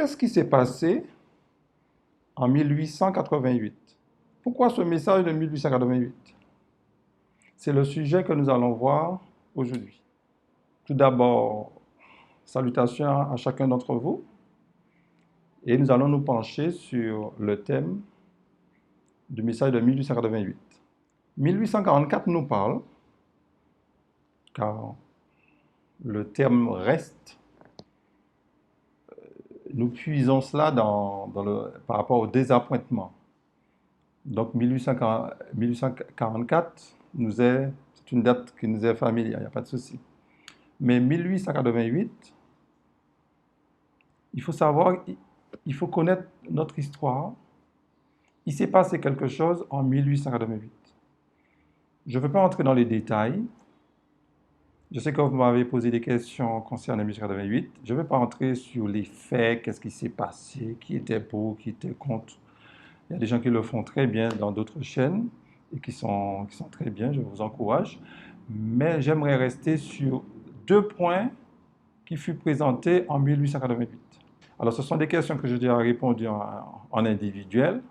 Qu'est-ce qui s'est passé en 1888? Pourquoi ce message de 1888? C'est le sujet que nous allons voir aujourd'hui. Tout d'abord, salutations à chacun d'entre vous. Et nous allons nous pencher sur le thème du message de 1888. 1844 nous parle, car le terme reste, nous puisons cela par rapport au désappointement. Donc 1844 c'est une date qui nous est familière, il n'y a pas de souci. Mais 1888, il faut savoir, il faut connaître notre histoire. Il s'est passé quelque chose en 1888. Je ne veux pas entrer dans les détails. Je sais que vous m'avez posé des questions concernant 1888. Je ne vais pas entrer sur les faits, qu'est-ce qui s'est passé, qui était pour, qui était contre. Il y a des gens qui le font très bien dans d'autres chaînes et qui sont très bien, je vous encourage. Mais j'aimerais rester sur deux points qui furent présentés en 1888. Alors, ce sont des questions que j'ai déjà répondues en individuel,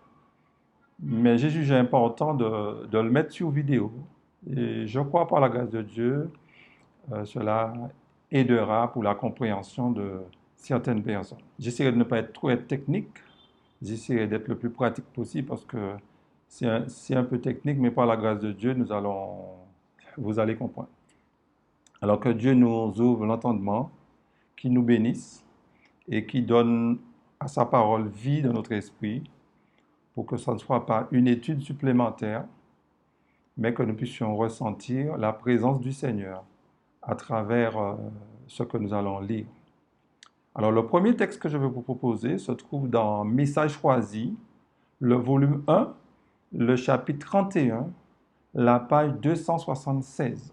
mais j'ai jugé important de le mettre sur vidéo. Et je crois, par la grâce de Dieu, cela aidera pour la compréhension de certaines personnes. J'essaierai de ne pas être trop technique, j'essaierai d'être le plus pratique possible parce que c'est un peu technique, mais par la grâce de Dieu, vous allez comprendre. Alors que Dieu nous ouvre l'entendement, qu'il nous bénisse et qui donne à sa parole vie dans notre esprit pour que ce ne soit pas une étude supplémentaire, mais que nous puissions ressentir la présence du Seigneur à travers ce que nous allons lire. Alors, le premier texte que je vais vous proposer se trouve dans Messages choisis, le volume 1, le chapitre 31, la page 276.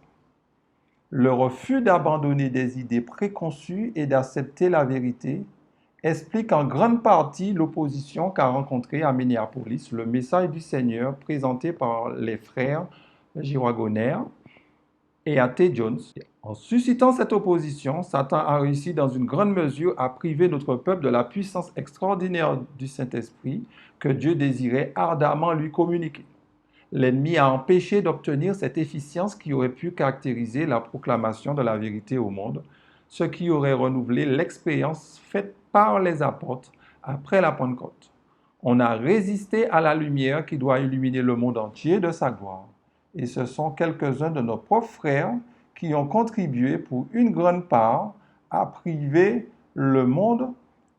Le refus d'abandonner des idées préconçues et d'accepter la vérité explique en grande partie l'opposition qu'a rencontrée à Minneapolis le message du Seigneur présenté par les frères Giroagoner et A.T. Jones. En suscitant cette opposition, Satan a réussi dans une grande mesure à priver notre peuple de la puissance extraordinaire du Saint-Esprit que Dieu désirait ardemment lui communiquer. L'ennemi a empêché d'obtenir cette efficience qui aurait pu caractériser la proclamation de la vérité au monde, ce qui aurait renouvelé l'expérience faite par les apôtres après la Pentecôte. On a résisté à la lumière qui doit illuminer le monde entier de sa gloire. Et ce sont quelques-uns de nos propres frères qui ont contribué pour une grande part à priver le monde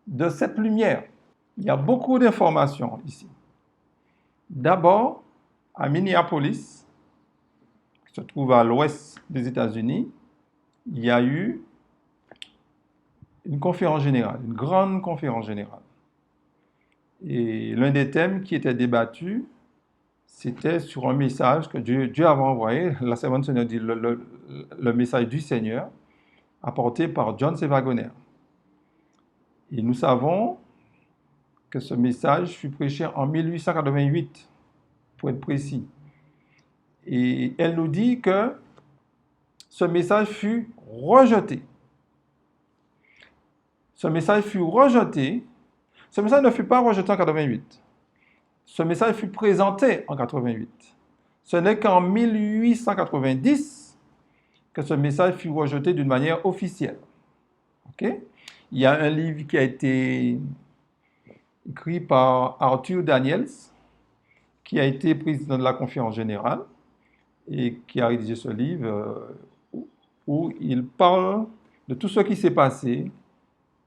de cette lumière. Il y a beaucoup d'informations ici. D'abord, à Minneapolis, qui se trouve à l'ouest des États-Unis, il y a eu une conférence générale, une grande conférence générale. Et l'un des thèmes qui était débattu, c'était sur un message que Dieu avait envoyé, la servante Seigneur dit le message du Seigneur, apporté par John C. Wagoner. Et nous savons que ce message fut prêché en 1888, pour être précis. Et elle nous dit que ce message fut rejeté. Ce message fut rejeté. Ce message ne fut pas rejeté en 88. Ce message fut présenté en 88. Ce n'est qu'en 1890 que ce message fut rejeté d'une manière officielle. Okay? Il y a un livre qui a été écrit par Arthur Daniels, qui a été président de la conférence générale et qui a rédigé ce livre où il parle de tout ce qui s'est passé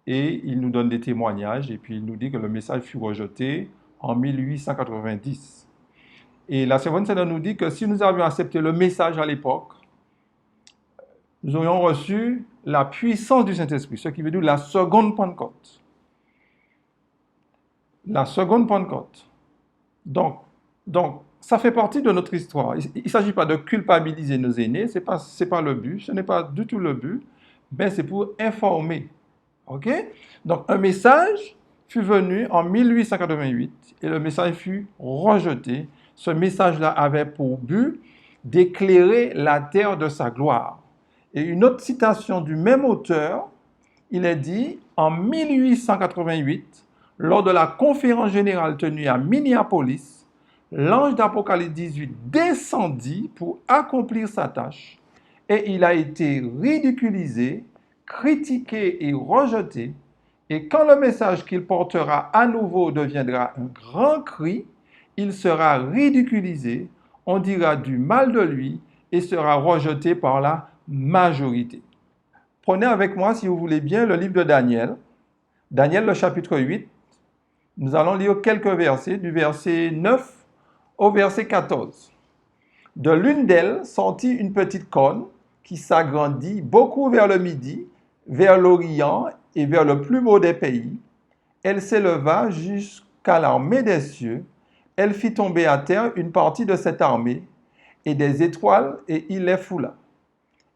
et il nous donne des témoignages et puis il nous dit que le message fut rejeté en 1890. Et la servante Seigneur nous dit que si nous avions accepté le message à l'époque, nous aurions reçu la puissance du Saint-Esprit, ce qui veut dire la seconde Pentecôte. La seconde Pentecôte. Donc, ça fait partie de notre histoire. Il ne s'agit pas de culpabiliser nos aînés, ce n'est pas le but, ce n'est pas du tout le but, mais c'est pour informer. OK? Donc, un message fut venu en 1888 et le message fut rejeté. Ce message-là avait pour but d'éclairer la terre de sa gloire. Et une autre citation du même auteur il est dit en 1888, lors de la conférence générale tenue à Minneapolis, l'ange d'Apocalypse 18 descendit pour accomplir sa tâche et il a été ridiculisé, critiqué et rejeté. Et quand le message qu'il portera à nouveau deviendra un grand cri, il sera ridiculisé, on dira du mal de lui et sera rejeté par la majorité. Prenez avec moi, si vous voulez bien, le livre de Daniel. Daniel, le chapitre 8. Nous allons lire quelques versets, du verset 9 au verset 14. De l'une d'elles sortit une petite corne qui s'agrandit beaucoup vers le midi, vers l'Orient et vers le plus beau des pays. Elle s'éleva jusqu'à l'armée des cieux. Elle fit tomber à terre une partie de cette armée et des étoiles, et il les foula.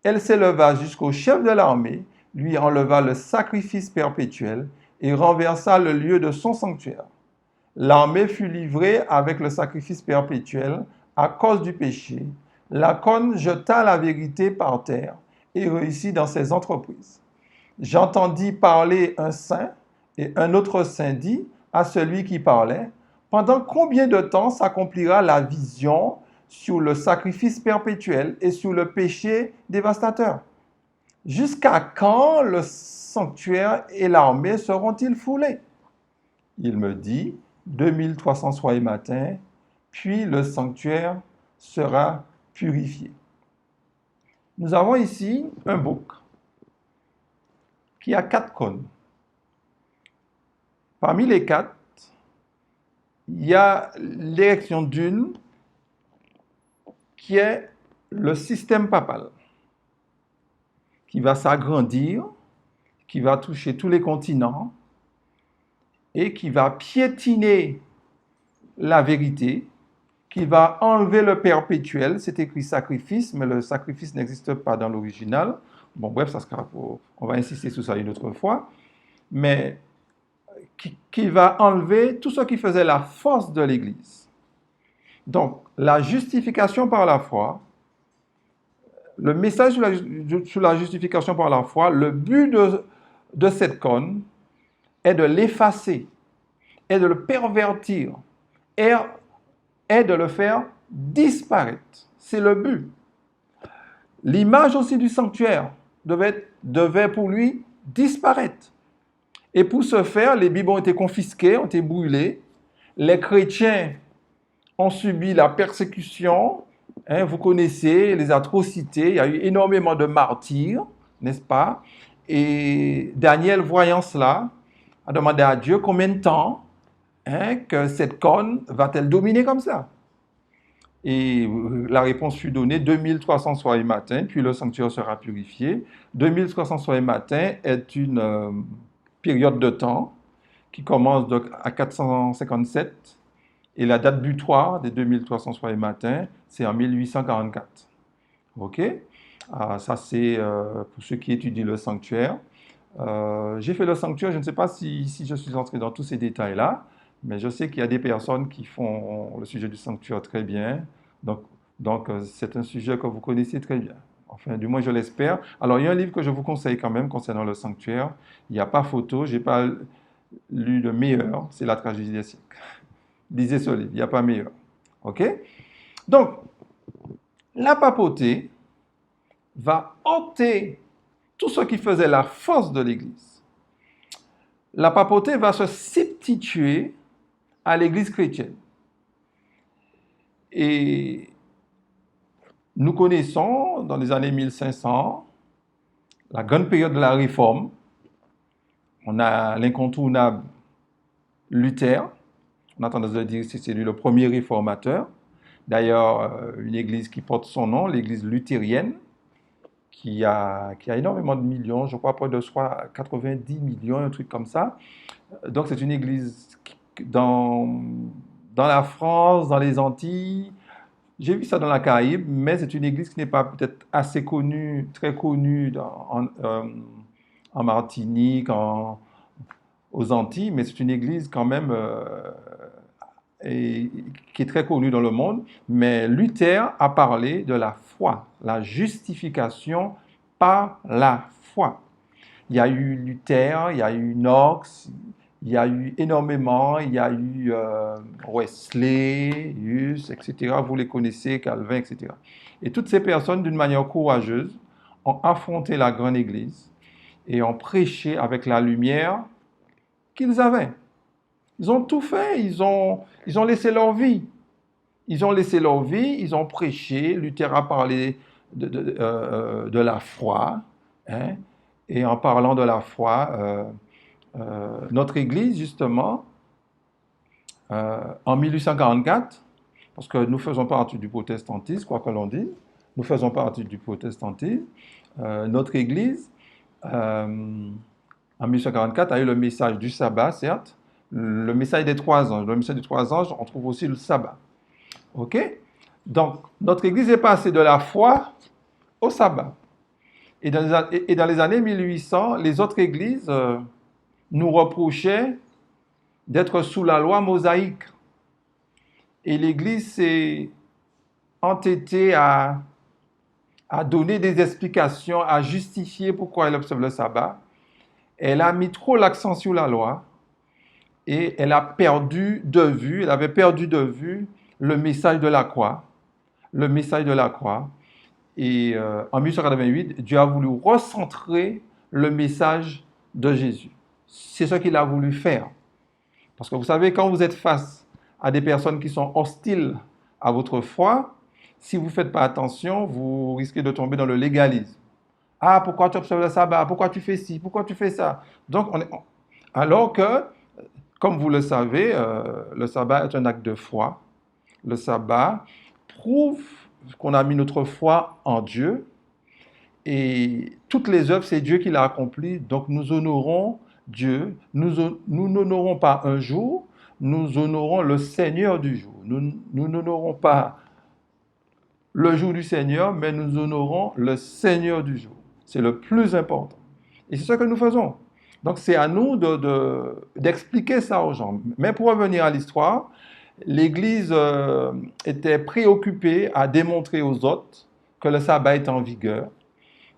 Elle s'éleva jusqu'au chef de l'armée, lui enleva le sacrifice perpétuel et renversa le lieu de son sanctuaire. L'armée fut livrée avec le sacrifice perpétuel à cause du péché. La corne jeta la vérité par terre et réussit dans ses entreprises. J'entendis parler un saint, et un autre saint dit à celui qui parlait, « Pendant combien de temps s'accomplira la vision sur le sacrifice perpétuel et sur le péché dévastateur? Jusqu'à quand le sanctuaire et l'armée seront-ils foulés? » Il me dit, 2300 soirs et matins, puis le sanctuaire sera purifié. Nous avons ici un bouc qui a 4 cônes. Parmi les 4, il y a l'érection d'une qui est le système papal, qui va s'agrandir, qui va toucher tous les continents et qui va piétiner la vérité, qui va enlever le perpétuel. C'est écrit sacrifice, mais le sacrifice n'existe pas dans l'original. Bon, bref, on va insister sur ça une autre fois. Mais qui va enlever tout ce qui faisait la force de l'Église. Donc, la justification par la foi, le message sur la justification par la foi, le but de cette corne est de l'effacer, est de le pervertir, est de le faire disparaître. C'est le but. L'image aussi du sanctuaire devait pour lui disparaître. Et pour ce faire, les Bibles ont été confisquées, ont été brûlées. Les chrétiens ont subi la persécution. Vous connaissez les atrocités. Il y a eu énormément de martyrs, n'est-ce pas? Et Daniel, voyant cela, a demandé à Dieu combien de temps que cette corne va-t-elle dominer comme ça? Et la réponse fut donnée, 2300 soirs et matins, puis le sanctuaire sera purifié. 2300 soirs et matins est une période de temps qui commence donc à 457 et la date butoir des 2300 soirs et matins, c'est en 1844. OK? Ça, c'est pour ceux qui étudient le sanctuaire. J'ai fait le sanctuaire, je ne sais pas si je suis entré dans tous ces détails-là, mais je sais qu'il y a des personnes qui font le sujet du sanctuaire très bien. Donc c'est un sujet que vous connaissez très bien. Enfin, du moins, je l'espère. Alors, il y a un livre que je vous conseille quand même concernant le sanctuaire. Il n'y a pas photo. Je n'ai pas lu le meilleur. C'est La tragédie des siècles. Lisez ce livre. Il n'y a pas meilleur. OK? Donc, la papauté va ôter tout ce qui faisait la force de l'Église. La papauté va se substituer à l'Église chrétienne. Et nous connaissons, dans les années 1500, la grande période de la Réforme. On a l'incontournable Luther. On a tendance à dire que c'est lui le premier réformateur. D'ailleurs, une église qui porte son nom, l'église luthérienne, qui a énormément de millions, je crois près de 90 millions, un truc comme ça. Donc c'est une église dans la France, dans les Antilles. J'ai vu ça dans la Caraïbe, mais c'est une église qui n'est pas peut-être assez connue, très connue en Martinique, aux Antilles, mais c'est une église quand même qui est très connue dans le monde. Mais Luther a parlé de la foi, la justification par la foi. Il y a eu Luther, il y a eu Knox, il y a eu énormément, il y a eu Wesley, Hus, etc. Vous les connaissez, Calvin, etc. Et toutes ces personnes, d'une manière courageuse, ont affronté la grande église et ont prêché avec la lumière qu'ils avaient. Ils ont tout fait, ils ont laissé leur vie. Ils ont laissé leur vie, ils ont prêché. Luther a parlé de la foi. Hein, et en parlant de la foi, notre Église, justement, en 1844, parce que nous faisons partie du protestantisme, quoi que l'on dise, nous faisons partie du protestantisme, notre Église, en 1844, a eu le message du sabbat, certes, le message des 3 anges. Le message des 3 anges, on trouve aussi le sabbat. OK? Donc, notre Église est passée de la foi au sabbat. Et dans les années 1800, les autres églises nous reprochaient d'être sous la loi mosaïque. Et l'Église s'est entêtée à donner des explications, à justifier pourquoi elle observe le sabbat. Elle a mis trop l'accent sur la loi et elle avait perdu de vue le message de la croix. Le message de la croix. Et en 1888, Dieu a voulu recentrer le message de Jésus. C'est ce qu'il a voulu faire. Parce que vous savez, quand vous êtes face à des personnes qui sont hostiles à votre foi, si vous ne faites pas attention, vous risquez de tomber dans le légalisme. Ah, pourquoi tu observes le sabbat? Pourquoi tu fais ci? Pourquoi tu fais ça? Donc, alors que, comme vous le savez, le sabbat est un acte de foi. Le sabbat prouve qu'on a mis notre foi en Dieu. Et toutes les œuvres, c'est Dieu qui l'a accompli. Donc nous honorons Dieu. Nous n'honorons pas un jour, nous honorons le Seigneur du jour. Nous n'honorons pas le jour du Seigneur, mais nous honorons le Seigneur du jour. C'est le plus important. Et c'est ce que nous faisons. Donc c'est à nous d'expliquer ça aux gens. Mais pour revenir à l'histoire, l'Église était préoccupée à démontrer aux autres que le sabbat est en vigueur.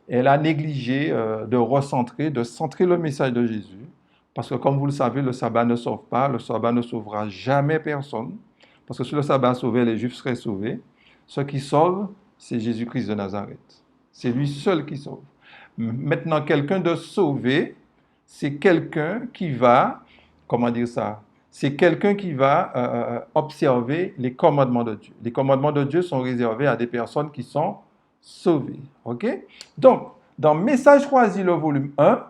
Elle a négligé de centrer le message de Jésus. Parce que comme vous le savez, le sabbat ne sauve pas, le sabbat ne sauvera jamais personne. Parce que si le sabbat sauvait, les Juifs seraient sauvés. Ce qui sauve, c'est Jésus-Christ de Nazareth. C'est lui seul qui sauve. Maintenant, quelqu'un de sauvé, c'est quelqu'un qui va, comment dire ça? C'est quelqu'un qui va observer les commandements de Dieu. Les commandements de Dieu sont réservés à des personnes qui sont sauvées. OK? Donc, dans Message choisi, le volume 1,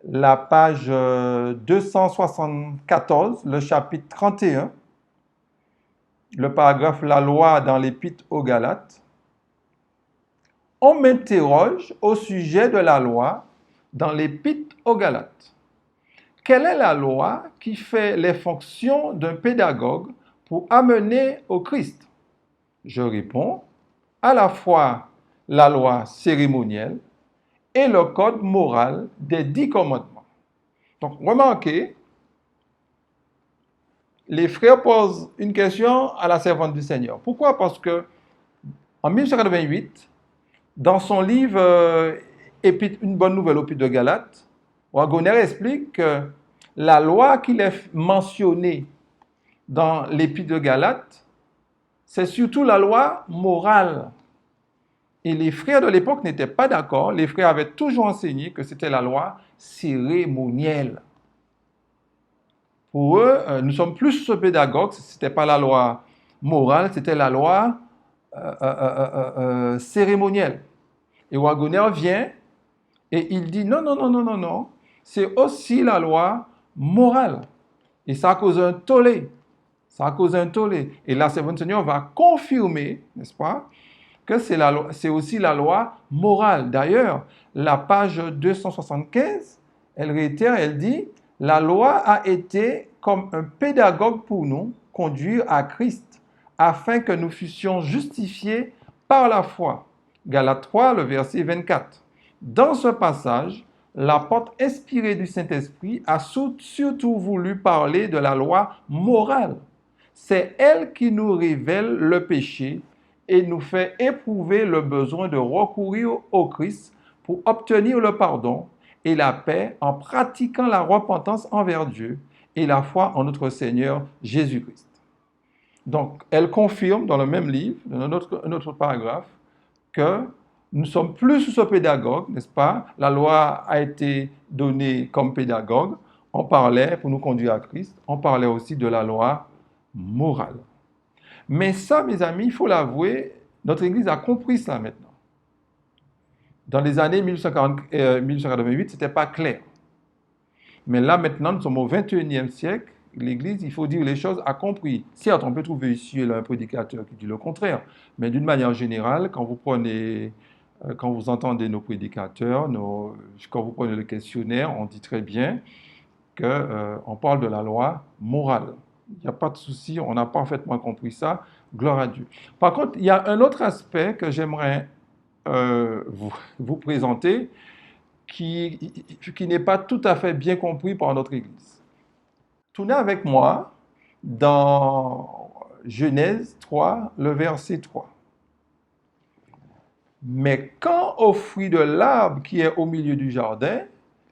la page 274, le chapitre 31, le paragraphe La loi dans l'Épître aux Galates, on m'interroge au sujet de la loi dans l'Épître aux Galates. Quelle est la loi qui fait les fonctions d'un pédagogue pour amener au Christ? Je réponds, à la fois la loi cérémonielle et le code moral des 10 commandements. Donc, remarquez, les frères posent une question à la servante du Seigneur. Pourquoi? Parce que en 1888, dans son livre Une bonne nouvelle au Épître de Galates, Waggoner explique que la loi qu'il est mentionnée dans l'Épître de Galates, c'est surtout la loi morale. Et les frères de l'époque n'étaient pas d'accord. Les frères avaient toujours enseigné que c'était la loi cérémonielle. Pour eux, nous sommes plus pédagogues, ce n'était pas la loi morale, c'était la loi cérémonielle. Et Waggoner vient et il dit non, non, non, non, non, non, c'est aussi la loi morale. Et ça a causé un tollé. Ça a causé un tollé. Et la servante du Seigneur va confirmer, n'est-ce pas, que c'est aussi la loi morale. D'ailleurs, la page 275, elle réitère, elle dit, la loi a été comme un pédagogue pour nous, conduire à Christ, afin que nous fussions justifiés par la foi. Galates 3, le verset 24. Dans ce passage, l'apôtre inspiré du Saint-Esprit a surtout voulu parler de la loi morale. C'est elle qui nous révèle le péché et nous fait éprouver le besoin de recourir au Christ pour obtenir le pardon et la paix en pratiquant la repentance envers Dieu et la foi en notre Seigneur Jésus-Christ. Donc, elle confirme dans le même livre, dans un autre paragraphe, que nous sommes plus sous ce pédagogue, n'est-ce pas? La loi a été donnée comme pédagogue. On parlait, pour nous conduire à Christ, on parlait aussi de la loi morale. Mais ça, mes amis, il faut l'avouer, notre Église a compris ça maintenant. Dans les années 1888, ce n'était pas clair. Mais là, maintenant, nous sommes au XXIe siècle. L'Église, il faut dire les choses, a compris. Certes, on peut trouver ici et là un prédicateur qui dit le contraire. Mais d'une manière générale, quand vous entendez nos prédicateurs, quand vous prenez le questionnaire, on dit très bien qu'on parle de la loi morale. Il n'y a pas de souci, on a parfaitement compris ça. Gloire à Dieu. Par contre, il y a un autre aspect que j'aimerais vous présenter qui n'est pas tout à fait bien compris par notre Église. Tournez avec moi dans Genèse 3, le verset 3. Mais quand au fruit de l'arbre qui est au milieu du jardin,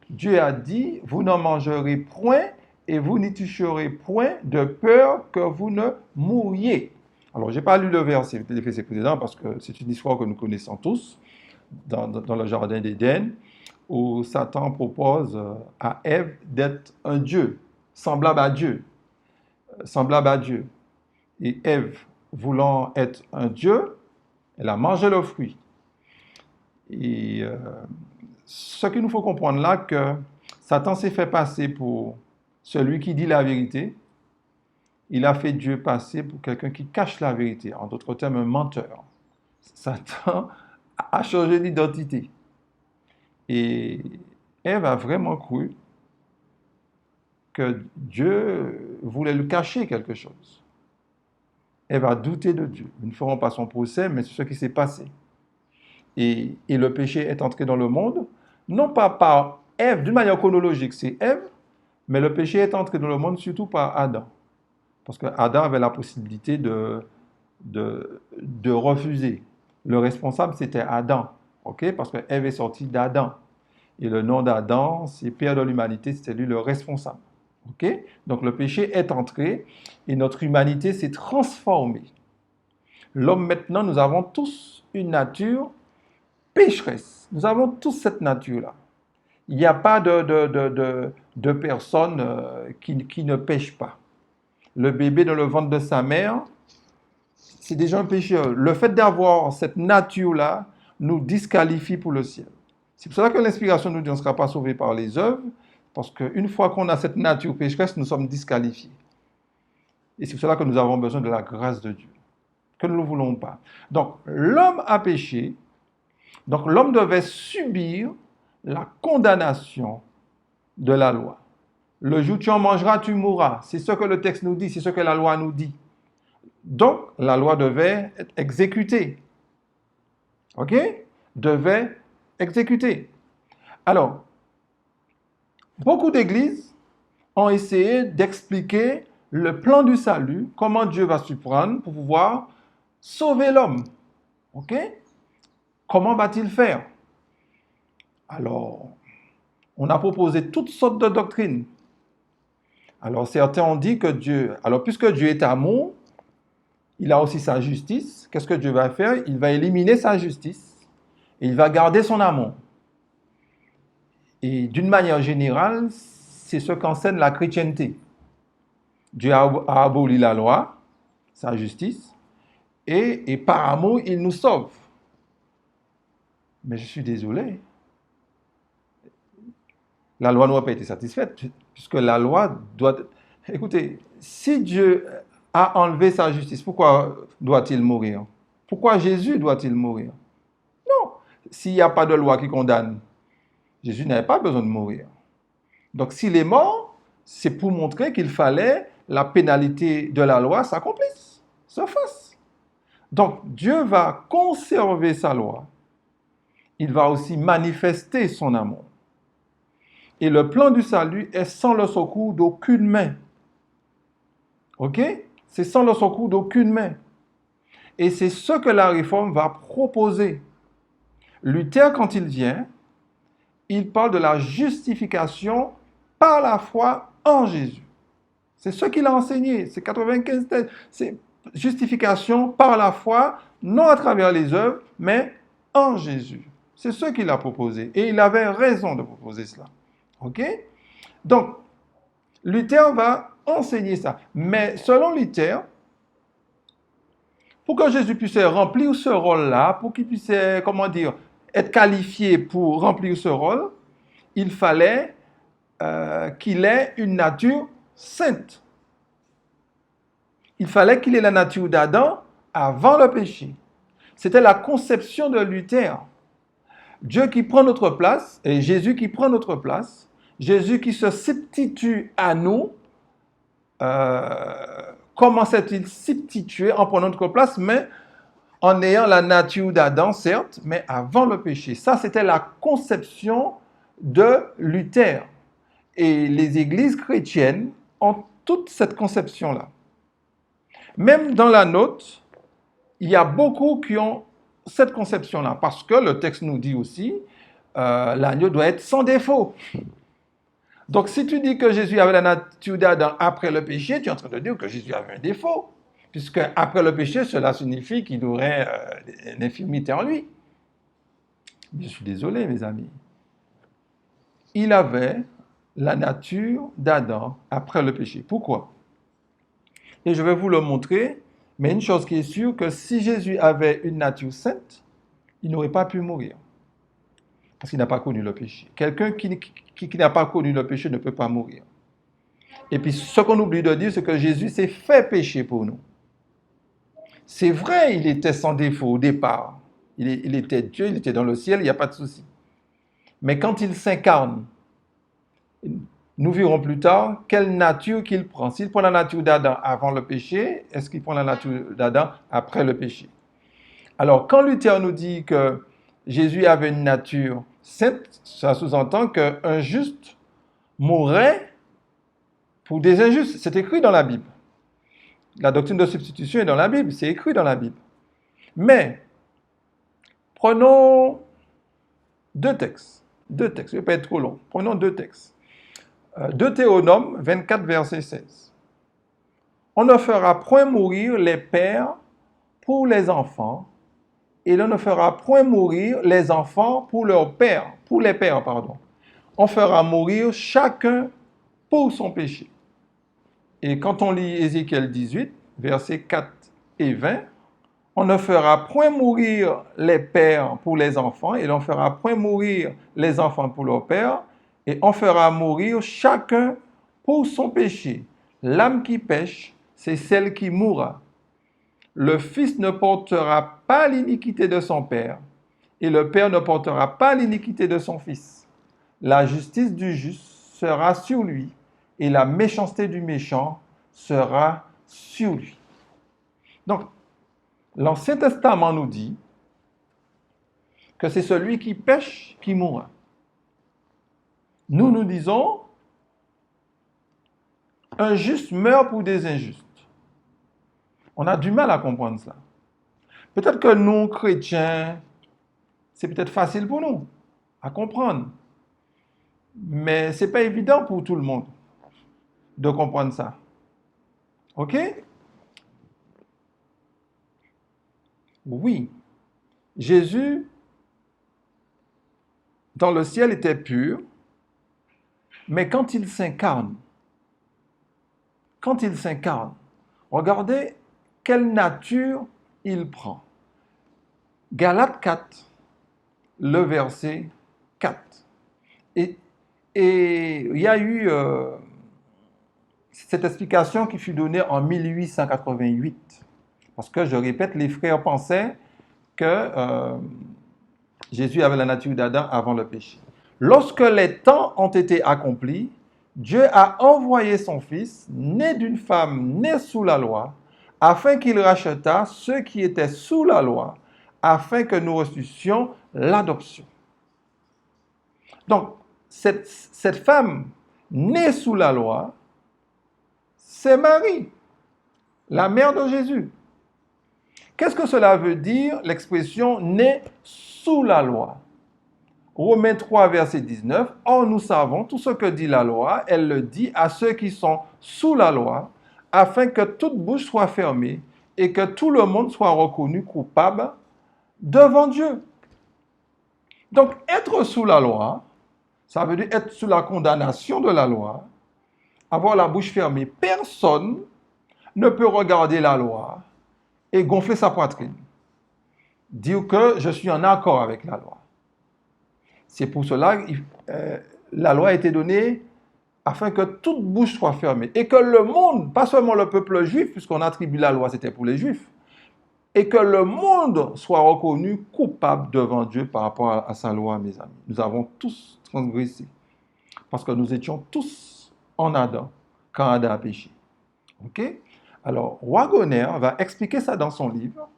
Dieu a dit, vous n'en mangerez point et vous n'y toucherez point de peur que vous ne mouriez. Alors, je n'ai pas lu le verset précédent parce que c'est une histoire que nous connaissons tous dans le jardin d'Éden où Satan propose à Ève d'être un Dieu, semblable à Dieu. Semblable à Dieu. Et Ève, voulant être un Dieu, elle a mangé le fruit. Et ce qu'il nous faut comprendre là, que Satan s'est fait passer pour celui qui dit la vérité. Il a fait Dieu passer pour quelqu'un qui cache la vérité. En d'autres termes, un menteur. Satan a changé d'identité. Et Ève a vraiment cru que Dieu voulait lui cacher quelque chose. Ève a douté de Dieu. Nous ne ferons pas son procès, mais c'est ce qui s'est passé. Et le péché est entré dans le monde, non pas par Ève, d'une manière chronologique, c'est Ève, mais le péché est entré dans le monde surtout par Adam. Parce que Adam avait la possibilité de refuser. Le responsable, c'était Adam. Okay? Parce que Ève est sortie d'Adam. Et le nom d'Adam, c'est Père de l'humanité, c'était lui le responsable. Okay? Donc le péché est entré et notre humanité s'est transformée. L'homme, maintenant, nous avons tous une nature pécheresse. Nous avons tous cette nature-là. Il n'y a pas de personne qui ne pêche pas. Le bébé dans le ventre de sa mère, c'est déjà un pécheur. Le fait d'avoir cette nature-là nous disqualifie pour le ciel. C'est pour cela que l'inspiration nous dit qu'on ne sera pas sauvé par les œuvres, parce qu'une fois qu'on a cette nature pécheresse, nous sommes disqualifiés. Et c'est pour cela que nous avons besoin de la grâce de Dieu, que nous ne le voulons pas. Donc, l'homme a péché, donc l'homme devait subir la condamnation de la loi. Le jour où tu en mangeras, tu mourras. C'est ce que le texte nous dit, c'est ce que la loi nous dit. Donc, la loi devait être exécutée. OK? Devait exécuter. Alors, beaucoup d'églises ont essayé d'expliquer le plan du salut, comment Dieu va s'y prendre pour pouvoir sauver l'homme. OK? Comment va-t-il faire? Alors, on a proposé toutes sortes de doctrines. Alors, certains ont dit que Dieu, alors puisque Dieu est amour, il a aussi sa justice. Qu'est-ce que Dieu va faire? Il va éliminer sa justice et il va garder son amour. Et d'une manière générale, c'est ce qu'enseigne la chrétienté. Dieu a aboli la loi, sa justice, et par amour, il nous sauve. Mais je suis désolé. La loi n'aurait pas été satisfaite, puisque la loi doit... Écoutez, si Dieu a enlevé sa justice, pourquoi doit-il mourir? Pourquoi Jésus doit-il mourir? Non, s'il n'y a pas de loi qui condamne, Jésus n'avait pas besoin de mourir. Donc s'il est mort, c'est pour montrer qu'il fallait la pénalité de la loi s'accomplisse, se fasse. Donc Dieu va conserver sa loi. Il va aussi manifester son amour. Et le plan du salut est sans le secours d'aucune main. OK? C'est sans le secours d'aucune main. Et c'est ce que la réforme va proposer. Luther, quand il vient, il parle de la justification par la foi en Jésus. C'est ce qu'il a enseigné. C'est 95 thèses. C'est justification par la foi, non à travers les œuvres, mais en Jésus. C'est ce qu'il a proposé. Et il avait raison de proposer cela. OK? Donc, Luther va enseigner ça. Mais selon Luther, pour que Jésus puisse remplir ce rôle-là, pour qu'il puisse, comment dire, être qualifié pour remplir ce rôle, il fallait qu'il ait une nature sainte. Il fallait qu'il ait la nature d'Adam avant le péché. C'était la conception de Luther. Dieu qui prend notre place, et Jésus qui prend notre place, Jésus qui se substitue à nous. Comment s'est-il substitué en prenant notre place, mais en ayant la nature d'Adam, certes, mais avant le péché. Ça, c'était la conception de Luther. Et les églises chrétiennes ont toute cette conception-là. Même dans la nôtre, il y a beaucoup qui ont cette conception-là, parce que le texte nous dit aussi, l'agneau doit être sans défaut. Donc, si tu dis que Jésus avait la nature d'Adam après le péché, tu es en train de dire que Jésus avait un défaut. Puisque après le péché, cela signifie qu'il aurait une infirmité en lui. Je suis désolé, mes amis. Il avait la nature d'Adam après le péché. Pourquoi? Et je vais vous le montrer. Mais une chose qui est sûre, que si Jésus avait une nature sainte, il n'aurait pas pu mourir. Parce qu'il n'a pas connu le péché. Quelqu'un qui n'a pas connu le péché ne peut pas mourir. Et puis, ce qu'on oublie de dire, c'est que Jésus s'est fait péché pour nous. C'est vrai, il était sans défaut au départ. Il était Dieu, il était dans le ciel, il n'y a pas de souci. Mais quand il s'incarne, nous verrons plus tard quelle nature qu'il prend. S'il prend la nature d'Adam avant le péché, est-ce qu'il prend la nature d'Adam après le péché? Alors, quand Luther nous dit que Jésus avait une nature sainte, ça sous-entend qu'un juste mourrait pour des injustes. C'est écrit dans la Bible. La doctrine de substitution est dans la Bible, c'est écrit dans la Bible. Mais, prenons deux textes. Je ne vais pas être trop long. Prenons deux textes. Deutéronome 24, verset 16. On ne fera point mourir les pères pour les enfants, et l'on ne fera point mourir les enfants pour leurs pères, pour les pères, pardon. On fera mourir chacun pour son péché. Et quand on lit Ézéchiel 18, versets 4 et 20, on ne fera point mourir les pères pour les enfants, et l'on fera point mourir les enfants pour leurs pères, et on fera mourir chacun pour son péché. L'âme qui pêche, c'est celle qui mourra. Le fils ne portera pas l'iniquité de son père, et le père ne portera pas l'iniquité de son fils. La justice du juste sera sur lui, et la méchanceté du méchant sera sur lui. Donc, l'Ancien Testament nous dit que c'est celui qui pêche qui mourra. Nous disons, un juste meurt pour des injustes. On a du mal à comprendre ça. Peut-être que nous, chrétiens, c'est peut-être facile pour nous à comprendre. Mais ce n'est pas évident pour tout le monde de comprendre ça. OK? Oui, Jésus, dans le ciel, était pur, mais quand il s'incarne, regardez quelle nature il prend. Galates 4, le verset 4. Et il y a eu cette explication qui fut donnée en 1888. Parce que, je répète, les frères pensaient que Jésus avait la nature d'Adam avant le péché. Lorsque les temps ont été accomplis, Dieu a envoyé son Fils, né d'une femme née sous la loi, afin qu'il rachetât ceux qui étaient sous la loi, afin que nous reçussions l'adoption. Donc, cette femme née sous la loi, c'est Marie, la mère de Jésus. Qu'est-ce que cela veut dire, l'expression « née sous la loi » ? Romains 3, verset 19. Or, nous savons tout ce que dit la loi. Elle le dit à ceux qui sont sous la loi, afin que toute bouche soit fermée et que tout le monde soit reconnu coupable devant Dieu. Donc, être sous la loi, ça veut dire être sous la condamnation de la loi, avoir la bouche fermée. Personne ne peut regarder la loi et gonfler sa poitrine. Dire que je suis en accord avec la loi. C'est pour cela que la loi a été donnée afin que toute bouche soit fermée. Et que le monde, pas seulement le peuple juif, puisqu'on attribue la loi, c'était pour les juifs, et que le monde soit reconnu coupable devant Dieu par rapport à sa loi, mes amis. Nous avons tous transgressé. Parce que nous étions tous en Adam, quand Adam a péché. OK? Alors, Wagoner va expliquer ça dans son livre.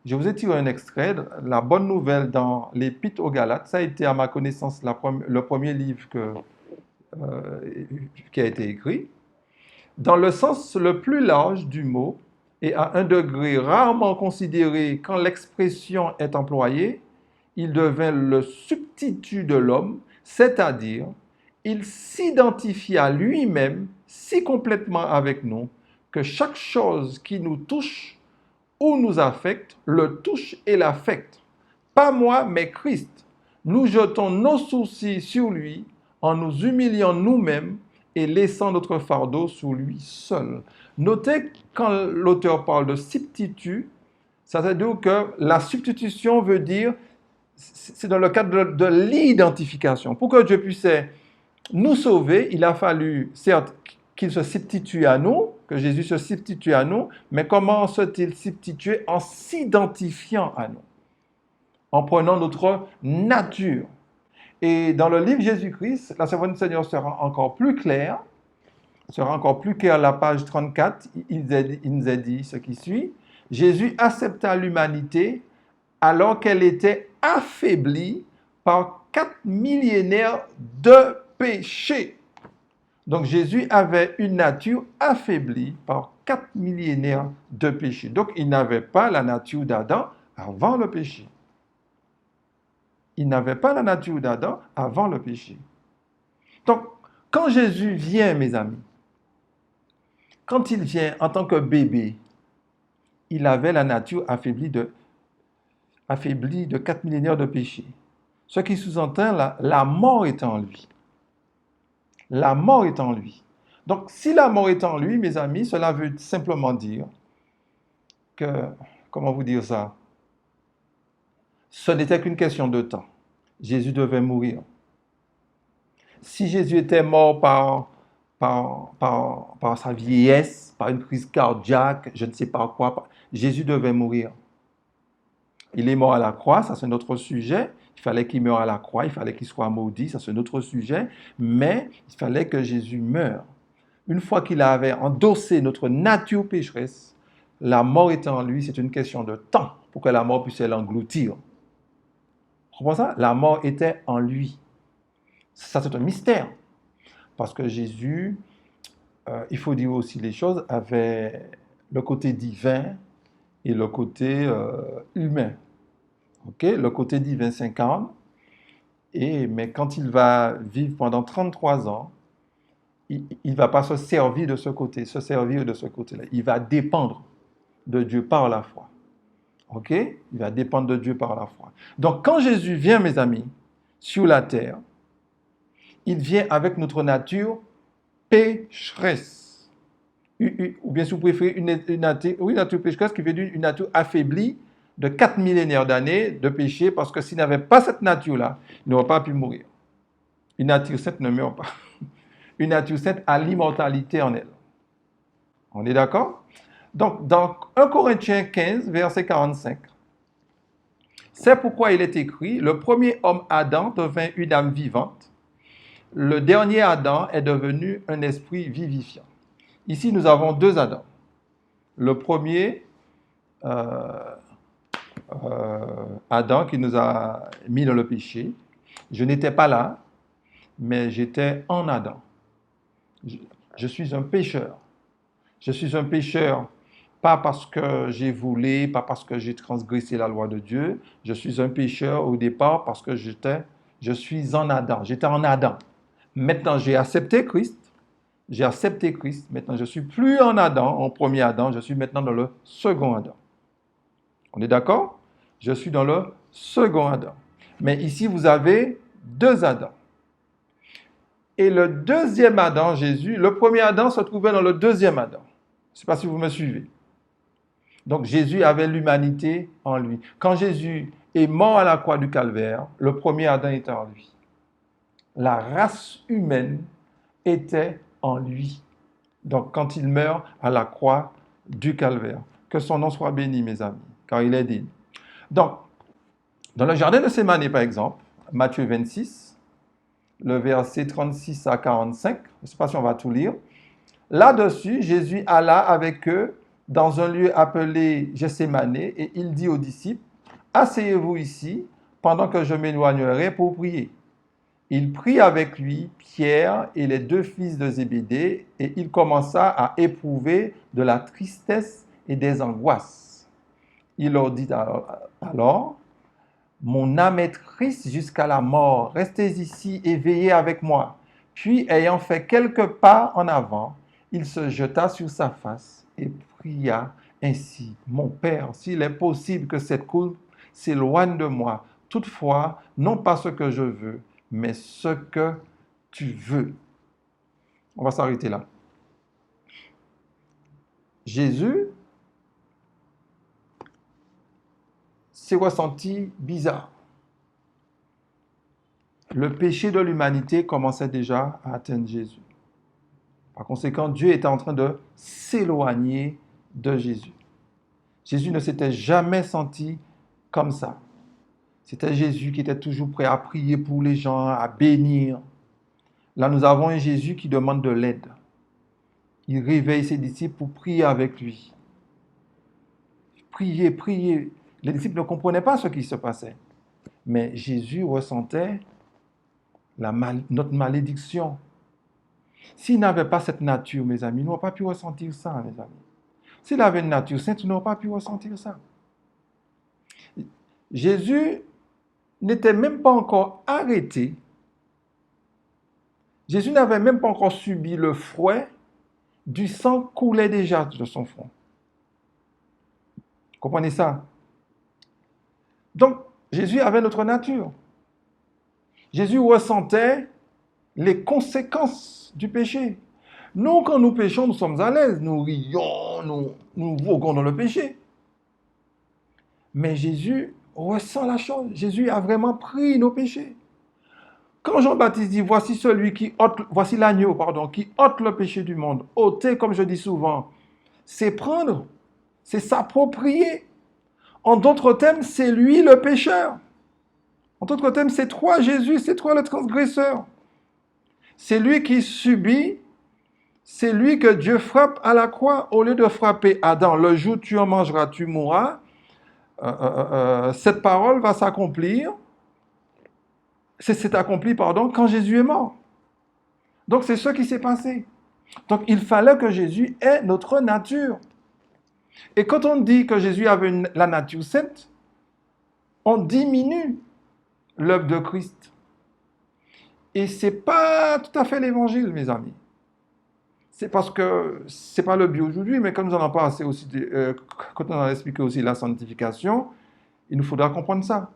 Je vous ai tiré un extrait. La bonne nouvelle dans l'Épître aux Galates, ça a été à ma connaissance le premier livre qui a été écrit. Dans le sens le plus large du mot et à un degré rarement considéré quand l'expression est employée, il devint le substitut de l'homme, c'est-à-dire il s'identifia lui-même si complètement avec nous que chaque chose qui nous touche ou nous affecte, le touche et l'affecte. Pas moi, mais Christ. Nous jetons nos soucis sur lui en nous humiliant nous-mêmes et laissant notre fardeau sur lui seul. Notez quand l'auteur parle de substitut, ça veut dire que la substitution veut dire, c'est dans le cadre de l'identification. Pour que Dieu puisse nous sauver, il a fallu, certes, qu'il se substitue à nous, que Jésus se substitue à nous, mais comment se-t-il substituer? En s'identifiant à nous, en prenant notre nature. Et dans le livre Jésus-Christ, la servante du Seigneur sera encore plus claire, à la page 34, il nous a dit ce qui suit. Jésus accepta l'humanité alors qu'elle était affaiblie par 4 millénaires de péché. Donc Jésus avait une nature affaiblie par 4 millénaires de péché. Donc il n'avait pas la nature d'Adam avant le péché. Il n'avait pas la nature d'Adam avant le péché. Donc quand Jésus vient, mes amis, quand il vient en tant que bébé, il avait la nature affaiblie de 4 millénaires de péché. Ce qui sous-entend la mort est en lui. La mort est en lui. Donc, si la mort est en lui, mes amis, cela veut simplement dire que, comment vous dire ça? Ce n'était qu'une question de temps. Jésus devait mourir. Si Jésus était mort par sa vieillesse, par une crise cardiaque, je ne sais pas quoi, Jésus devait mourir. Il est mort à la croix, ça c'est un autre sujet. Il fallait qu'il meure à la croix, il fallait qu'il soit maudit, ça c'est un autre sujet. Mais il fallait que Jésus meure. Une fois qu'il avait endossé notre nature pécheresse, la mort étant en lui, c'est une question de temps pour que la mort puisse l'engloutir. Vous comprenez ça? La mort était en lui. Ça c'est un mystère. Parce que Jésus, il faut dire aussi les choses, avait le côté divin et le côté humain. Okay? Le côté divin s'incarne, mais quand il va vivre pendant 33 ans, il ne va pas se servir de ce côté-là. Il va dépendre de Dieu par la foi. OK? Il va dépendre de Dieu par la foi. Donc, quand Jésus vient, mes amis, sur la terre, il vient avec notre nature pécheresse. Ou bien, si vous préférez, une nature pécheresse qui veut dire une nature affaiblie de 4 millénaires d'années de péché, parce que s'il n'avait pas cette nature-là, il n'aurait pas pu mourir. Une nature sainte ne meurt pas. Une nature sainte a l'immortalité en elle. On est d'accord? Donc, dans 1 Corinthiens 15, verset 45, c'est pourquoi il est écrit, le premier homme Adam devint une âme vivante, le dernier Adam est devenu un esprit vivifiant. Ici, nous avons deux Adam. Le premier, Adam qui nous a mis dans le péché. Je n'étais pas là, mais j'étais en Adam. Je suis un pécheur. Je suis un pécheur, pas parce que j'ai volé, pas parce que j'ai transgressé la loi de Dieu. Je suis un pécheur au départ parce que je suis en Adam. J'étais en Adam. Maintenant, j'ai accepté Christ. J'ai accepté Christ. Maintenant, je ne suis plus en Adam, en premier Adam. Je suis maintenant dans le second Adam. On est d'accord? Je suis dans le second Adam. Mais ici, vous avez deux Adams. Et le deuxième Adam, Jésus, le premier Adam se trouvait dans le deuxième Adam. Je ne sais pas si vous me suivez. Donc Jésus avait l'humanité en lui. Quand Jésus est mort à la croix du Calvaire, le premier Adam était en lui. La race humaine était en lui. Donc quand il meurt à la croix du Calvaire, que son nom soit béni, mes amis, car il est digne. Donc, dans le jardin de Sémané, par exemple, Matthieu 26, le verset 36 à 45, je ne sais pas si on va tout lire. Là-dessus, Jésus alla avec eux dans un lieu appelé Gethsémané et il dit aux disciples, « Asseyez-vous ici pendant que je m'éloignerai pour prier. » Il prit avec lui Pierre et les deux fils de Zébédée et il commença à éprouver de la tristesse et des angoisses. Il leur dit alors, « Mon âme est triste jusqu'à la mort, restez ici et veillez avec moi. » Puis, ayant fait quelques pas en avant, il se jeta sur sa face et pria ainsi, « Mon Père, s'il est possible que cette coupe s'éloigne de moi, toutefois, non pas ce que je veux, mais ce que tu veux. » On va s'arrêter là. Jésus s'est ressenti bizarre. Le péché de l'humanité commençait déjà à atteindre Jésus. Par conséquent, Dieu était en train de s'éloigner de Jésus. Jésus ne s'était jamais senti comme ça. C'était Jésus qui était toujours prêt à prier pour les gens, à bénir. Là, nous avons un Jésus qui demande de l'aide. Il réveille ses disciples pour prier avec lui. Prier, prier. Les disciples ne comprenaient pas ce qui se passait. Mais Jésus ressentait notre malédiction. S'il n'avait pas cette nature, mes amis, nous n'aurions pas pu ressentir ça, mes amis. S'il avait une nature sainte, nous n'aurions pas pu ressentir ça. Jésus n'était même pas encore arrêté. Jésus n'avait même pas encore subi le fouet. Du sang coulait déjà de son front. Comprenez ça? Donc, Jésus avait notre nature. Jésus ressentait les conséquences du péché. Nous, quand nous péchons, nous sommes à l'aise. Nous rions, nous voguons dans le péché. Mais Jésus ressent la chose. Jésus a vraiment pris nos péchés. Quand Jean-Baptiste dit, voici l'agneau, qui ôte le péché du monde. Ôter, comme je dis souvent, c'est prendre, c'est s'approprier. En d'autres termes, c'est lui le pécheur. En d'autres termes, c'est toi Jésus, c'est toi le transgresseur. C'est lui qui subit, c'est lui que Dieu frappe à la croix. Au lieu de frapper Adam, le jour où tu en mangeras, tu mourras, cette parole va s'accomplir. C'est accompli, quand Jésus est mort. Donc, c'est ce qui s'est passé. Donc, il fallait que Jésus ait notre nature. Et quand on dit que Jésus avait la nature sainte, on diminue l'œuvre de Christ. Et ce n'est pas tout à fait l'évangile, mes amis. C'est parce que ce n'est pas le but aujourd'hui, mais comme nous en avons parlé aussi, quand on a expliqué aussi la sanctification, il nous faudra comprendre ça.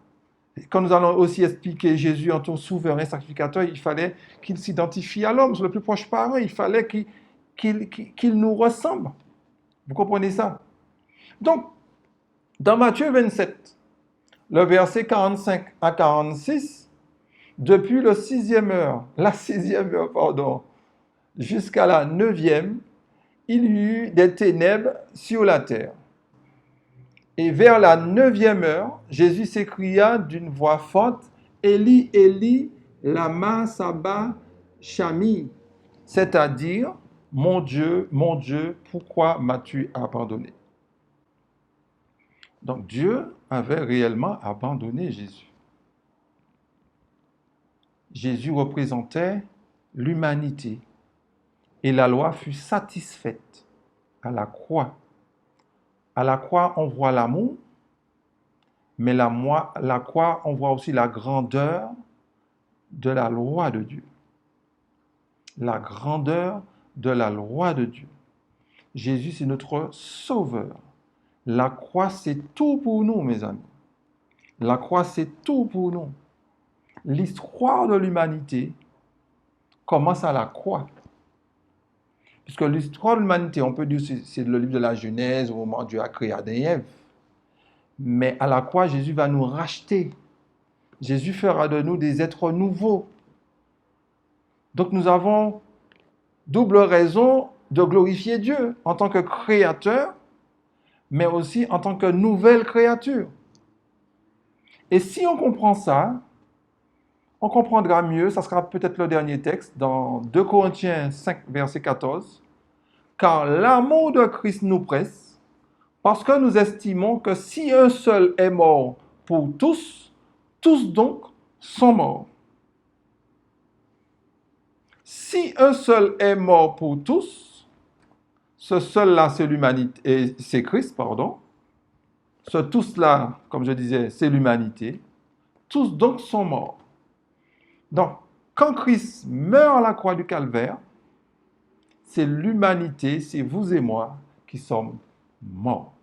Quand nous allons aussi expliquer Jésus en tant que souverain sacrificateur, il fallait qu'il s'identifie à l'homme, c'est le plus proche parent, il fallait qu'il nous ressemble. Vous comprenez ça? Donc, dans Matthieu 27, le verset 45 à 46, depuis la sixième heure, jusqu'à la 9e, il y eut des ténèbres sur la terre. Et vers la 9e heure, Jésus s'écria d'une voix forte, « Élie, Élie, lama sabachthani » c'est-à-dire, « Mon Dieu, pourquoi m'as-tu abandonné » Donc Dieu avait réellement abandonné Jésus. Jésus représentait l'humanité. Et la loi fut satisfaite à la croix À la croix, on voit l'amour, mais la croix, on voit aussi la grandeur de la loi de Dieu. La grandeur de la loi de Dieu. Jésus, c'est notre sauveur. La croix, c'est tout pour nous, mes amis. La croix, c'est tout pour nous. L'histoire de l'humanité commence à la croix. Puisque l'histoire de l'humanité, on peut dire que c'est le livre de la Genèse, au moment où Dieu a créé Adam et Ève. Mais à la croix, Jésus va nous racheter. Jésus fera de nous des êtres nouveaux. Donc nous avons double raison de glorifier Dieu en tant que créateur, mais aussi en tant que nouvelle créature. Et si on comprend ça, on comprendra mieux, ça sera peut-être le dernier texte, dans 2 Corinthiens 5, verset 14, car l'amour de Christ nous presse, parce que nous estimons que si un seul est mort pour tous, tous donc sont morts. Si un seul est mort pour tous, ce seul-là, c'est l'humanité, c'est Christ, pardon. Ce tous-là, comme je disais, c'est l'humanité. Tous donc sont morts. Donc, quand Christ meurt à la croix du Calvaire, c'est l'humanité, c'est vous et moi qui sommes morts.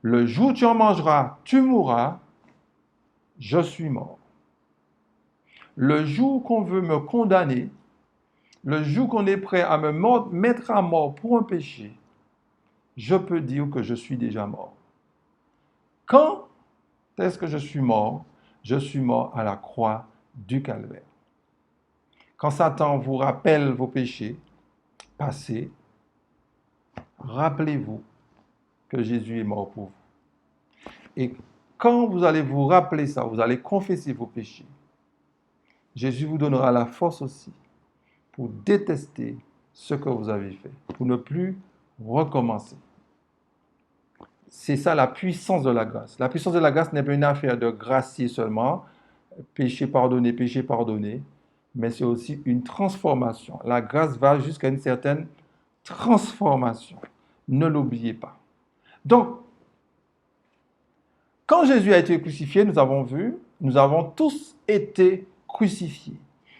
Le jour où tu en mangeras, tu mourras, je suis mort. Le jour qu'on veut me condamner, le jour qu'on est prêt à me mettre à mort pour un péché, je peux dire que je suis déjà mort. Quand est-ce que je suis mort? Je suis mort à la croix du Calvaire. Quand Satan vous rappelle vos péchés passés, rappelez-vous que Jésus est mort pour vous. Et quand vous allez vous rappeler ça, vous allez confesser vos péchés, Jésus vous donnera la force aussi pour détester ce que vous avez fait, pour ne plus recommencer. C'est ça la puissance de la grâce. La puissance de la grâce n'est pas une affaire de gracier seulement, péché pardonné, mais c'est aussi une transformation. La grâce va jusqu'à une certaine transformation. Ne l'oubliez pas. Donc, quand Jésus a été crucifié, nous avons vu, nous avons tous été crucifiés.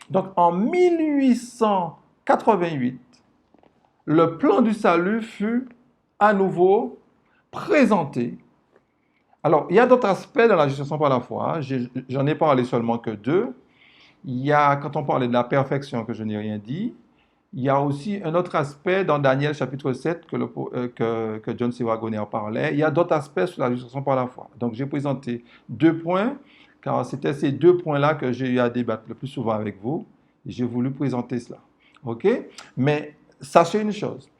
Donc, en 1888, le plan du salut fut à nouveau présenté. Alors, il y a d'autres aspects dans la justification par la foi. J'en ai parlé seulement que deux. Il y a, quand on parlait de la perfection, que je n'ai rien dit, il y a aussi un autre aspect dans Daniel chapitre 7 que John C. Waggoner parlait. Il y a d'autres aspects sur la justification par la foi. Donc, j'ai présenté 2 points, car c'était ces 2 points-là que j'ai eu à débattre le plus souvent avec vous. Et j'ai voulu présenter cela. OK? Mais sachez une chose.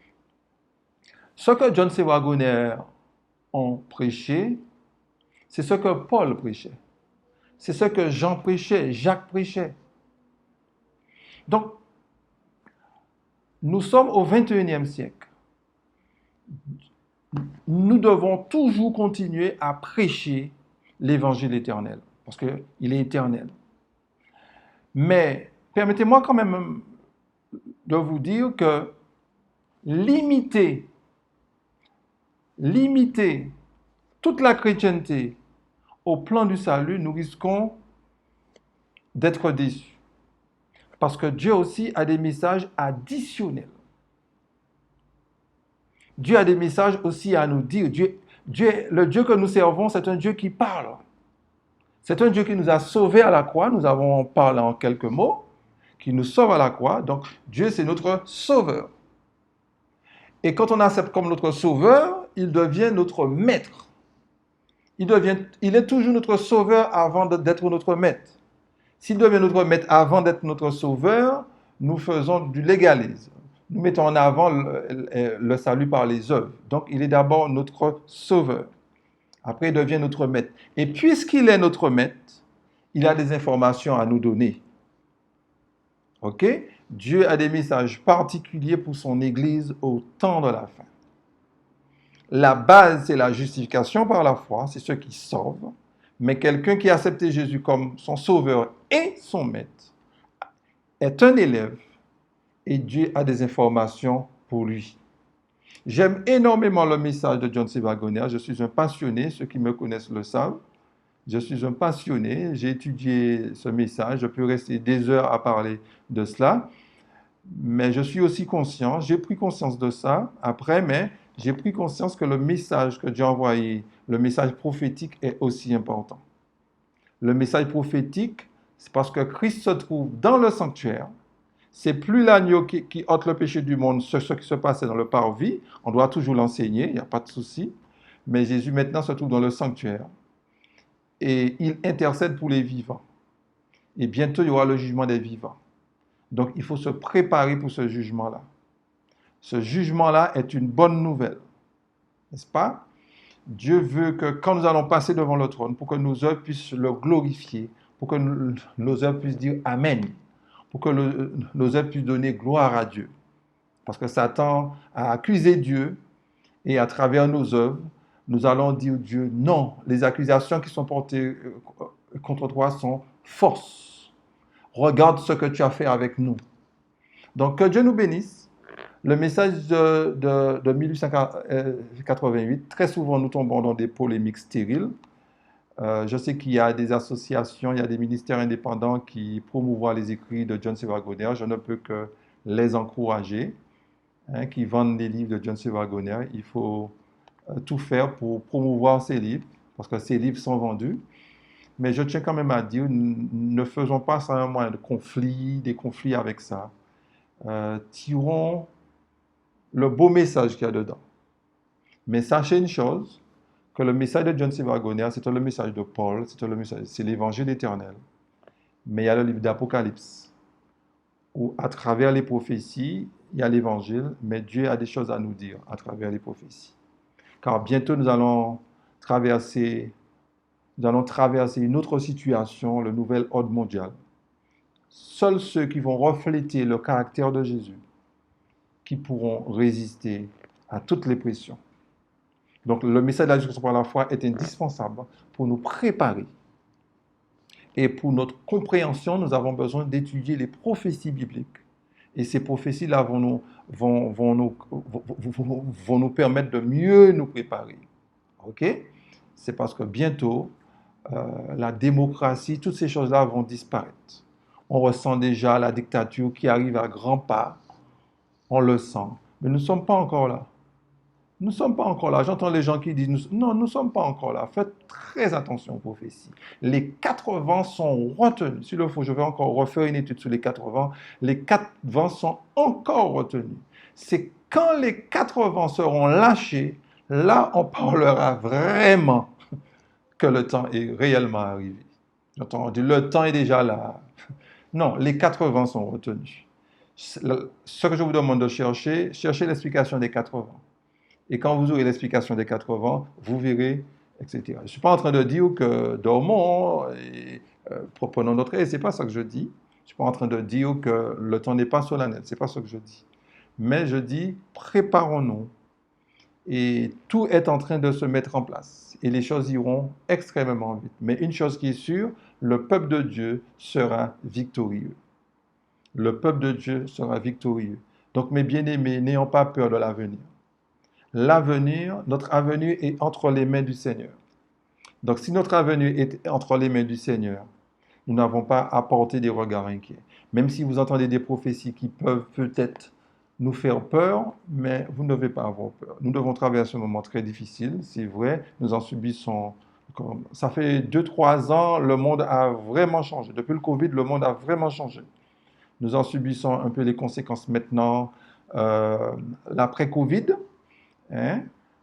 Ce que John C. Waggoner ont prêché, c'est ce que Paul prêchait. C'est ce que Jean prêchait, Jacques prêchait. Donc, nous sommes au 21e siècle. Nous devons toujours continuer à prêcher l'évangile éternel, parce qu'il est éternel. Mais permettez-moi quand même de vous dire que limiter toute la chrétienté au plan du salut, nous risquons d'être déçus. Parce que Dieu aussi a des messages additionnels. Dieu a des messages aussi à nous dire. Le Dieu que nous servons, c'est un Dieu qui parle. C'est un Dieu qui nous a sauvés à la croix. Nous avons parlé en quelques mots, qui nous sauve à la croix. Donc, Dieu, c'est notre sauveur. Et quand on accepte comme notre sauveur, il devient notre maître. Il est toujours notre sauveur avant d'être notre maître. S'il devient notre maître avant d'être notre sauveur, nous faisons du légalisme. Nous mettons en avant le salut par les œuvres. Donc, il est d'abord notre sauveur. Après, il devient notre maître. Et puisqu'il est notre maître, il a des informations à nous donner. OK? Dieu a des messages particuliers pour son Église au temps de la fin. La base, c'est la justification par la foi, c'est ce qui sauve. Mais quelqu'un qui a accepté Jésus comme son sauveur et son maître est un élève et Dieu a des informations pour lui. J'aime énormément le message de John C. Waggoner. Je suis un passionné, ceux qui me connaissent le savent. Je suis un passionné, j'ai étudié ce message, je peux rester des heures à parler de cela, mais je suis aussi conscient, j'ai pris conscience de ça après, mais j'ai pris conscience que le message que Dieu a envoyé, le message prophétique est aussi important. Le message prophétique, c'est parce que Christ se trouve dans le sanctuaire. C'est plus l'agneau qui ôte le péché du monde, ce qui se passait dans le parvis. On doit toujours l'enseigner, il n'y a pas de souci. Mais Jésus maintenant se trouve dans le sanctuaire. Et il intercède pour les vivants. Et bientôt, il y aura le jugement des vivants. Donc, il faut se préparer pour ce jugement-là. Ce jugement-là est une bonne nouvelle. N'est-ce pas? Dieu veut que quand nous allons passer devant le trône, pour que nos œuvres puissent le glorifier, pour que nos œuvres puissent dire Amen, pour que nos œuvres puissent donner gloire à Dieu. Parce que Satan a accusé Dieu et à travers nos œuvres, nous allons dire Dieu, non, les accusations qui sont portées contre toi sont fausses. Regarde ce que tu as fait avec nous. Donc, que Dieu nous bénisse. Le message de 1888, très souvent nous tombons dans des polémiques stériles. Je sais qu'il y a des associations, il y a des ministères indépendants qui promouvoient les écrits de John C. Waggoner. Je ne peux que les encourager, qui vendent les livres de John C. Waggoner. Il faut tout faire pour promouvoir ces livres, parce que ces livres sont vendus. Mais je tiens quand même à dire, ne faisons pas ça un moyen de conflit, des conflits avec ça. Tirons le beau message qu'il y a dedans. Mais sachez une chose, que le message de John C. Waggoner, c'est le message de Paul, c'est l'évangile éternel. Mais il y a le livre d'Apocalypse, où à travers les prophéties, il y a l'évangile, mais Dieu a des choses à nous dire à travers les prophéties. Car bientôt nous allons traverser une autre situation, le nouvel ordre mondial. Seuls ceux qui vont refléter le caractère de Jésus qui pourront résister à toutes les pressions. Donc le message de la justice par la foi est indispensable pour nous préparer. Et pour notre compréhension, nous avons besoin d'étudier les prophéties bibliques. Et ces prophéties-là vont nous permettre de mieux nous préparer. OK? C'est parce que bientôt, la démocratie, toutes ces choses-là vont disparaître. On ressent déjà la dictature qui arrive à grands pas. On le sent. Mais nous ne sommes pas encore là. Nous ne sommes pas encore là. J'entends les gens qui disent, non, nous ne sommes pas encore là. Faites très attention aux prophéties. Les 4 vents sont retenus. S'il le faut, je vais encore refaire une étude sur les 4 vents. Les 4 vents sont encore retenus. C'est quand les 4 vents seront lâchés, là, on parlera vraiment que le temps est réellement arrivé. J'entends, on dit, le temps est déjà là. Non, les 4 vents sont retenus. Ce que je vous demande de chercher, cherchez l'explication des 4 vents. Et quand vous aurez l'explication des 4 vents, vous verrez, etc. Je ne suis pas en train de dire que dormons et prenons notre aide, ce n'est pas ça que je dis. Je ne suis pas en train de dire que le temps n'est pas solennel, ce n'est pas ce que je dis. Mais je dis, préparons-nous. Et tout est en train de se mettre en place. Et les choses iront extrêmement vite. Mais une chose qui est sûre, le peuple de Dieu sera victorieux. Le peuple de Dieu sera victorieux. Donc, mes bien-aimés, n'ayons pas peur de l'avenir. L'avenir, notre avenir est entre les mains du Seigneur. Donc, si notre avenir est entre les mains du Seigneur, nous n'avons pas à porter des regards inquiets. Même si vous entendez des prophéties qui peuvent peut-être nous faire peur, mais vous ne devez pas avoir peur. Nous devons traverser un moment très difficile, c'est vrai, nous en subissons. Ça fait 2-3 ans, le monde a vraiment changé. Depuis le Covid, le monde a vraiment changé. Nous en subissons un peu les conséquences maintenant, l'après-Covid.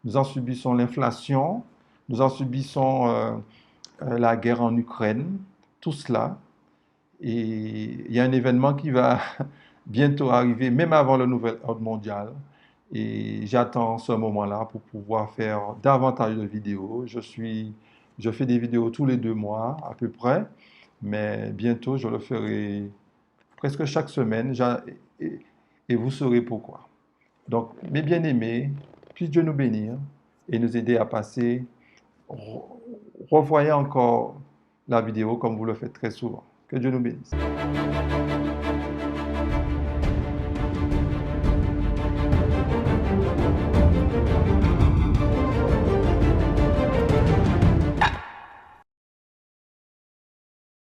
Nous en subissons l'inflation, nous en subissons la guerre en Ukraine, tout cela. Et il y a un événement qui va bientôt arriver, même avant le nouvel ordre mondial. Et j'attends ce moment-là pour pouvoir faire davantage de vidéos. Je fais des vidéos tous les 2 mois à peu près, mais bientôt je le ferai presque chaque semaine et vous saurez pourquoi. Donc, mes bien-aimés, puisse Dieu nous bénir et nous aider à passer. Revoyez encore la vidéo comme vous le faites très souvent. Que Dieu nous bénisse.